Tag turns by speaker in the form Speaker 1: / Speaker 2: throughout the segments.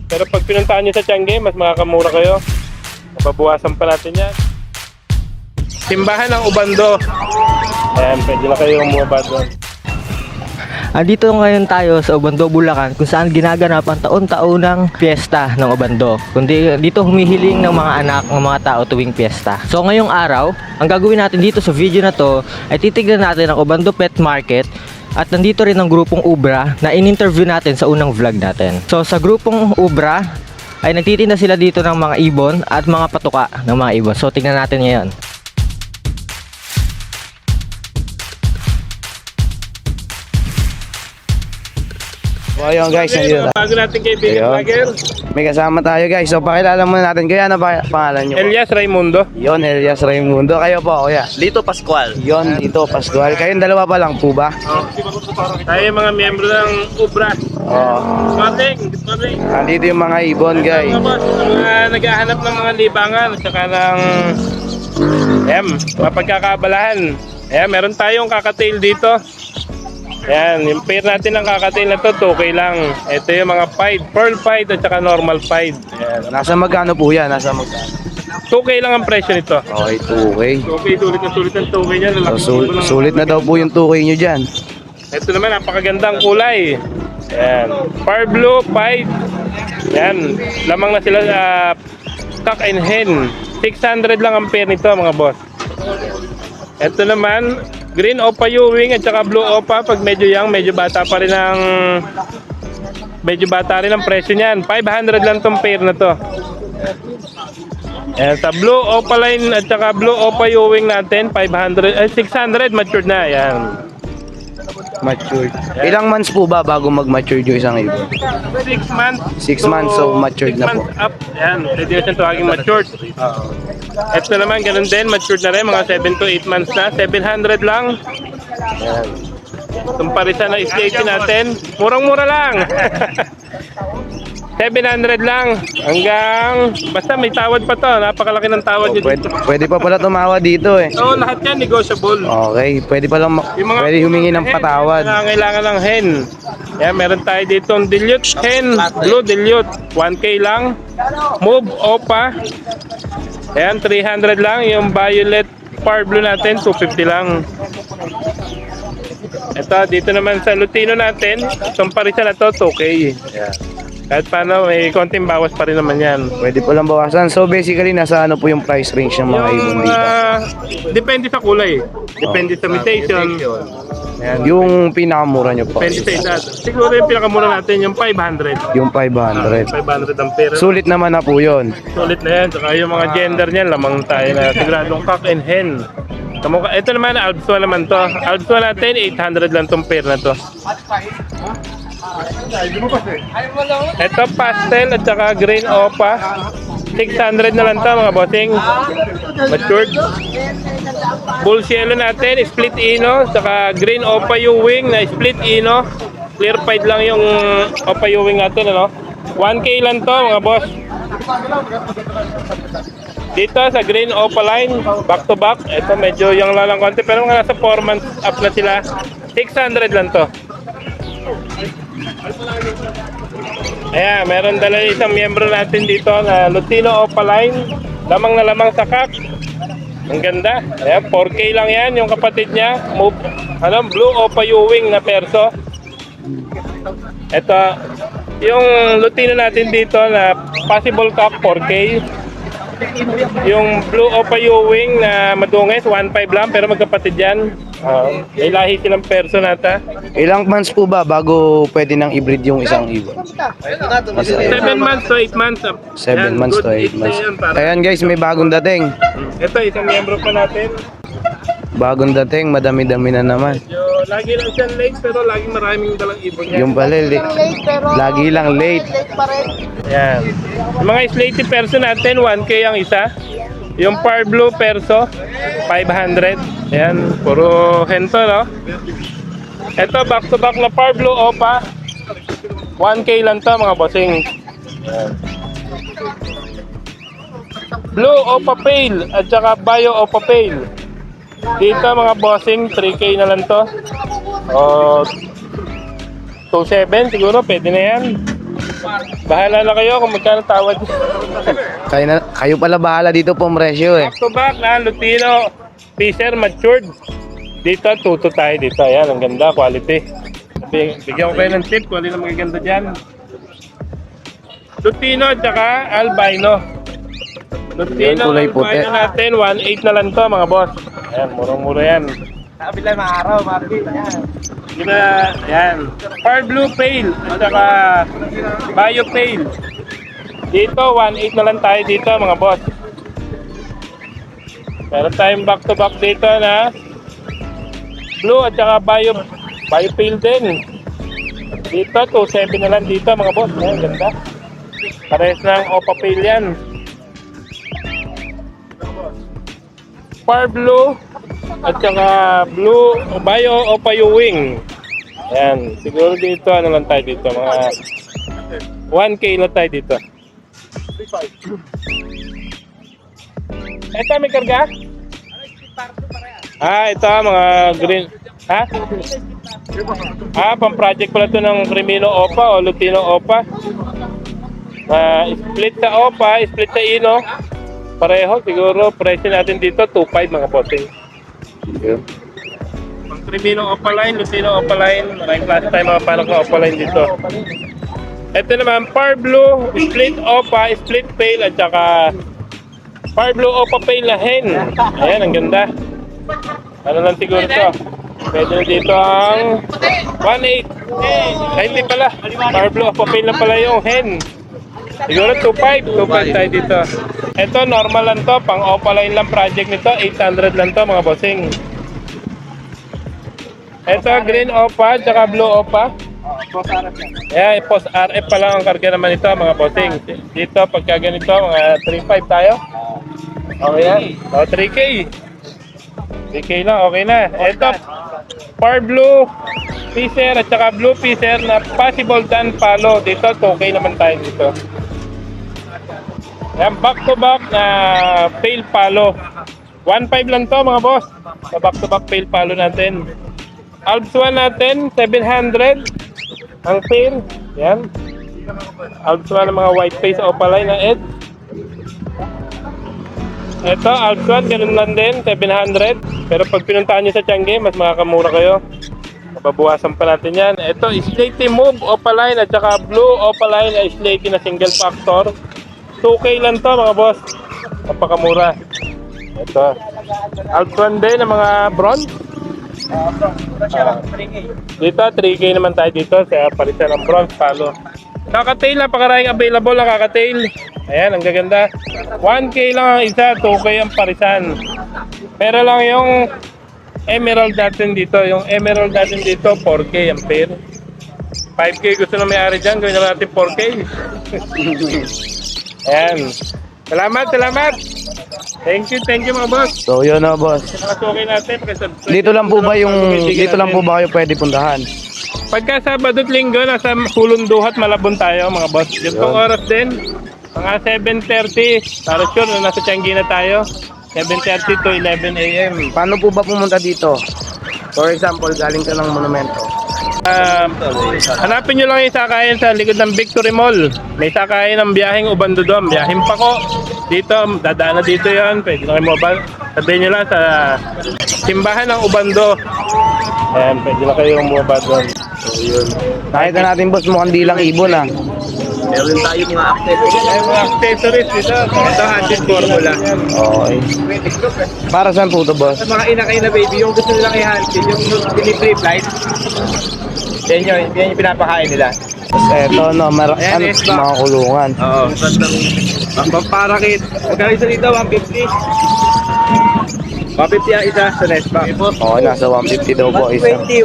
Speaker 1: Pero pag pinuntahan nyo sa Tiangge, mas makakamura kayo. Mababawasan pa natin yan. Simbahan ng Ubando. Ayan, pwede na kayong bumaba doon.
Speaker 2: Andito ngayon tayo sa Ubando, Bulacan, kung saan ginaganap ang taon-taunang piyesta ng Ubando. Kundi dito humihiling ng mga anak ng mga tao tuwing piyesta. So ngayong araw, ang gagawin natin dito sa video na to ay titignan natin ang Ubando Pet Market. At nandito rin ang grupong Ubra na in-interview natin sa unang vlog natin. So sa grupong Ubra ay nagtitinda sila dito ng mga ibon at mga patuka ng mga ibon. So tingnan natin ngayon.
Speaker 3: So ayun guys, nandito tayo.
Speaker 1: Bago natin kaibigan
Speaker 3: Ayun.
Speaker 1: vlogger,
Speaker 3: May kasama tayo guys. So pakilala muna natin. Kuya, ano ba pangalan nyo?
Speaker 1: Elias Raimundo.
Speaker 3: Yon, Elias Raimundo. Kayo po, kuya.
Speaker 4: Lito Pascual.
Speaker 3: Yon, dito, Pascual. Kayong dalawa pa lang po ba?
Speaker 1: Tayo yung mga miyembro ng Ubra.
Speaker 3: Oo.
Speaker 1: Good morning.
Speaker 3: Nandito yung mga ibon guys.
Speaker 1: Mga boss, mga naghahanap ng mga libangan at saka ng mapagkakabalahan. Ayan, meron tayong kakatail dito. Ayan, yung pair natin ng kakatail na to, 2K lang. Ito yung mga pied, pearl pied at saka normal pied. Ayan.
Speaker 3: Nasa magkano po yan? Nasa magkano?
Speaker 1: 2K lang ang presyo nito.
Speaker 3: Okay, 2K.
Speaker 1: 2K, sulit ang 2K niya.
Speaker 3: So, sulit na daw po yung 2K nyo dyan.
Speaker 1: Ito naman, napakagandang kulay. Ayan, far blue pied. Ayan, lamang na sila sa cock and hen. 600 lang ang pair nito mga boss. Ito naman, green opa Ewing at saka blue opa. Pag medyo young, medyo bata rin ang presyo niyan. 500 lang tong pair na to. Ayan, sa blue opa line at saka blue opa Ewing natin, 600 matured na. Ayan.
Speaker 3: Matured. Ilang months po ba bago mag-mature yung isang ibon?
Speaker 1: 6 months.
Speaker 3: 6 months, so matured na po.
Speaker 1: 6 months up. Ayan, pwede na siyang tawaging matured. Ito naman, ganun din, matured na rin, mga 7 to 8 months na. 700 lang. Ayan. Itong parisa na SDA natin, murang-mura lang. 700 lang hanggang basta may tawad pa to, napakalaki ng tawad nyo dito.
Speaker 3: Pwede pa pala tumawa dito eh.
Speaker 1: So lahat yan negotiable.
Speaker 3: Okay, pwede pa lang pwede humingi ng patawad.
Speaker 1: Kailangan ng hen. Yan, meron tayo dito ang dilute hen, blue dilute, 1K lang. Move opa. Ayan, 300 lang. Yung violet far blue natin, 250 lang. Ito, dito naman sa Lutino natin, itong parisa na to, 2K. Ayan. Kahit paano, may konting bawas pa rin naman yan.
Speaker 3: Pwede pa lang bawasan. So basically, nasa ano po yung price range ng mga ibon dito?
Speaker 1: Depende sa kulay. Depende sa mutation. Ayan.
Speaker 3: Yung pinakamura nyo po?
Speaker 1: Depende sa edad. Siguro yung pinakamura natin, yung 500.
Speaker 3: Yung 500.
Speaker 1: 500 ang pera.
Speaker 3: Sulit naman na po yun.
Speaker 1: Sulit na yan. Saka yung mga gender niyan, lamang tayo na siguradong cock and hen. Ito naman, Albswa naman to. Albswa natin, 800 lang tong pair na to. Ito, pastel at saka green opa. 600 na lang to mga bossing. Matured. Bull cielo natin, split ino. Saka green opa Ewing na split ino. Clear pied lang yung opa Ewing natin, ano? 1K lang to mga boss. Dito sa green opa line, back to back. Ito medyo yung lang konti, pero mga nasa 4 months up na sila. 600 lang to. Ayan, meron dala isang miyembro natin dito na Lutino opa line. Lamang na lamang sa kak. Ang ganda. Ayan, 4K lang yan yung kapatid niya. Blue opa Ewing na perso. Ito, yung Lutino natin dito na possible cock, 4K. Yung blue opa Ewing na madungis, 1.5 lang, pero magkapatid yan. May lahi silang perso nata.
Speaker 3: Ilang months po ba bago pwede nang i-breed yung isang ibon?
Speaker 1: 7 months to 8 months.
Speaker 3: 7 months to 8 months. Ayan guys, may bagong dating.
Speaker 1: Ito, isang miyembro pa natin.
Speaker 3: Bagong dating, madami-dami na naman.
Speaker 1: Lagi lang siyang late, pero laging maraming dalang ibon niya.
Speaker 3: Yung pala, lagi lang late.
Speaker 1: Yan. Yung mga slaty perso natin, 1K ang isa. Yung far blue perso, 500. Ayan, puro hento, no? Ito, back to back na far blue opa. 1K lang to mga bossing. Ayan. Blue opa pale at saka bio opa pale. Dito mga bossing, 3K na lang to. O 2.7 siguro, pwede na yan. Bahala na kayo kung magkano tawad.
Speaker 3: Kayo pala bahala dito po presyo eh.
Speaker 1: Back to back na Lutino Fisher matured. Dito, tuto tayo dito. Ayan, ang ganda, quality. Bigyan ko kayo ng tip kung alin ang magaganda dyan. Lutino at saka albino. Lutino,
Speaker 3: Kulay puti.
Speaker 1: albino natin, 1.8 na lang to mga boss. Ayan, murang-mura yan.
Speaker 2: Sabi lang maaraw, Marvin. Yan.
Speaker 1: Diba, ayan. Far blue pale at saka bio pale. Dito, 1.8 na lang tayo dito mga boss. Meron tayong back to back dito na blue at saka bio pale din. Dito, 2.7 na lang dito mga boss. Ayan, ganda. Parehas ng opa pale yan. Far blue at saka blue bio opa wing. Ayan, siguro dito ano lang tayo dito, mga 1K lang tayo dito. Ito may karga? Ito mga green. Pang project pala ito ng Primino Opa o Lutino Opa. Split sa Opa, split sa Ino. Pareho, siguro presyo natin dito 2.5 mga bossing. Pang Primino Opa line, Lutino Opa line, maraming klase tayo mga panak na Opa line dito. Ito naman, Far Blue, Split Opa, Split Pale at saka Far Blue Opa Pale na hen. Ayan, ang ganda. Ano lang siguro ito? Pwede na dito ang 1.8. Ay, hindi pala. Far Blue Opa Pale na pala yung hen. Siguro 2.5. 2.5 tayo dito. Ito, normal lang to. Pang Opa line lang project nito. 800 lang to mga bossing. Ito, Green Opa, tsaka Blue Opa. Yeah, post RF pa lang ang karga naman ito mga bossing. Dito, pagka ganito, mga 3.5 tayo. Okay yan. 3K. 3K lang, okay na. Ito, Far Blue Fisher at saka Blue Fisher na possible dan palo. Dito, 2K naman tayo dito. Yan, back to back na fail palo. 1.5 lang to mga boss. Sa back to back fail palo natin. Alps 1 natin, 700. Ang fail. Yan. Alps 1 ng mga white face opaline na Ed. Ito, Alps 1, ganun lang din, 700. Pero pag pinuntahan nyo sa Tiangge, mas makakamura kayo. Mababawasan pa natin yan. Ito, Slaty Move Opaline at saka Blue Opaline ay Slaty na single factor. 2K lang to mga boss. Napakamura. Ito. Alps 1 din ng mga bronze. Dito, 3K naman tayo dito sa palitan ng bronze palo. Kakatail, napakaraming available na kakatail. Ayan, ang gaganda. 1K lang ang isa, 2K ang parisan. Pero lang yung emerald natin dito. Yung emerald natin dito, 4K ang pair. 5K gusto na may-ari dyan, gawin na natin 4K. Ayan. Salamat. Thank you mga boss.
Speaker 3: So yun na boss.
Speaker 1: Nakasukay natin, pakisubscribe.
Speaker 3: Dito lang po ba kayo pwede puntahan?
Speaker 1: Pagka Sabado at Linggo, nasa Hulunduhat, Malabon tayo mga boss. Ganitong oras din, mga 7:30. Para sure na nasa Tiangge na tayo. 7:30 to 11 AM.
Speaker 3: Paano po ba pumunta dito? For example, galing ka ng monumento.
Speaker 1: Hanapin nyo lang yung sakayan sa likod ng Victory Mall. May sakayan ng biyaheng Ubandudom, biyaheng Pako. Dito, dadaan na dito yon. Pwede na kayo mobile. Sabihin nyo lang sa simbahan ng Ubando. Ayan, pwede na kayo mobile doon. So, yun.
Speaker 3: Nakita natin boss, mukhang di lang ibon ah.
Speaker 2: Meron tayo mga
Speaker 1: Ay, mga accessories dito. Ito, handed formula.
Speaker 3: Okay. Para saan po ito boss?
Speaker 2: Sa mga inakay na baby, yung gusto nilang i-handle, yung delivery flight, yan yung pinapakain nila.
Speaker 3: Eto no, mga kulungan.
Speaker 2: Oo, ang pamparakit. Magkano isa dito, 150. 150 ang isa sa Nespa.
Speaker 3: Okay, nasa 150 daw po isa.
Speaker 2: 120,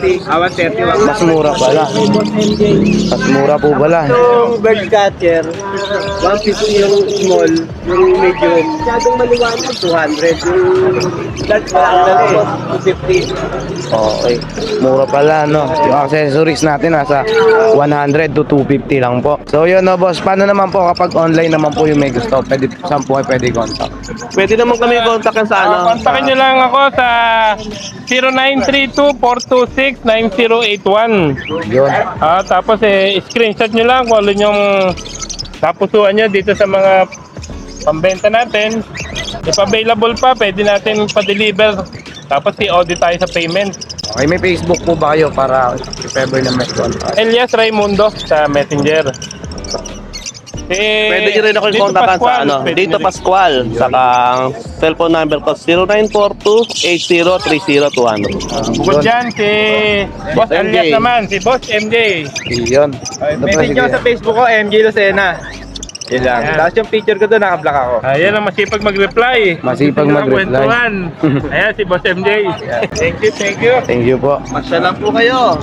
Speaker 2: 130. 130,
Speaker 3: Mas mura pala. Mas mura po pala.
Speaker 2: Yung bird catcher, 150 yung small, yung medium. Masyadong maliwanag, 200. Yung large, malaki, 250.
Speaker 3: Okay. Mura pala no. Yung accessories natin nasa 100 to 250 lang po. So yun no boss, paano naman po kapag online naman po yung may gusto? Saan po kayo pwede contact?
Speaker 2: Pwede naman kami kontakan sa ano,
Speaker 1: kontakin nyo lang ako sa 0932-426-9081.
Speaker 3: Yun.
Speaker 1: Tapos screenshot nyo lang kung ano yung napusuan nyo dito sa mga pambenta natin. If available pa, pwede natin pa-deliver. Tapos i-audit tayo sa payment.
Speaker 3: Okay, may Facebook po ba kayo para if ever na may contact?
Speaker 1: Elias Raimundo sa Messenger.
Speaker 4: Pwede nyo rin ako
Speaker 1: Dito
Speaker 4: kontakan sa
Speaker 1: Pascual,
Speaker 4: ano,
Speaker 1: pwede
Speaker 4: Dito
Speaker 1: nyo rin.
Speaker 4: Pascual. Saka cellphone number ko 0942-8030-200.
Speaker 1: Bukod dyan, si Boss
Speaker 4: MJ.
Speaker 1: Elias naman, si Boss MJ.
Speaker 3: Yun.
Speaker 5: Message nyo sa Facebook ko, MJ Lucena. Yun lang.
Speaker 1: Ayan.
Speaker 5: Tapos yung picture ko doon, naka-block ako.
Speaker 1: Ayan ang masipag mag-reply.
Speaker 3: Masipag
Speaker 1: Gusto nyo
Speaker 3: mag-reply.
Speaker 1: kwentuhan. Ayan si Boss MJ. Thank you, thank you.
Speaker 3: Thank you po.
Speaker 5: Masya lang po kayo.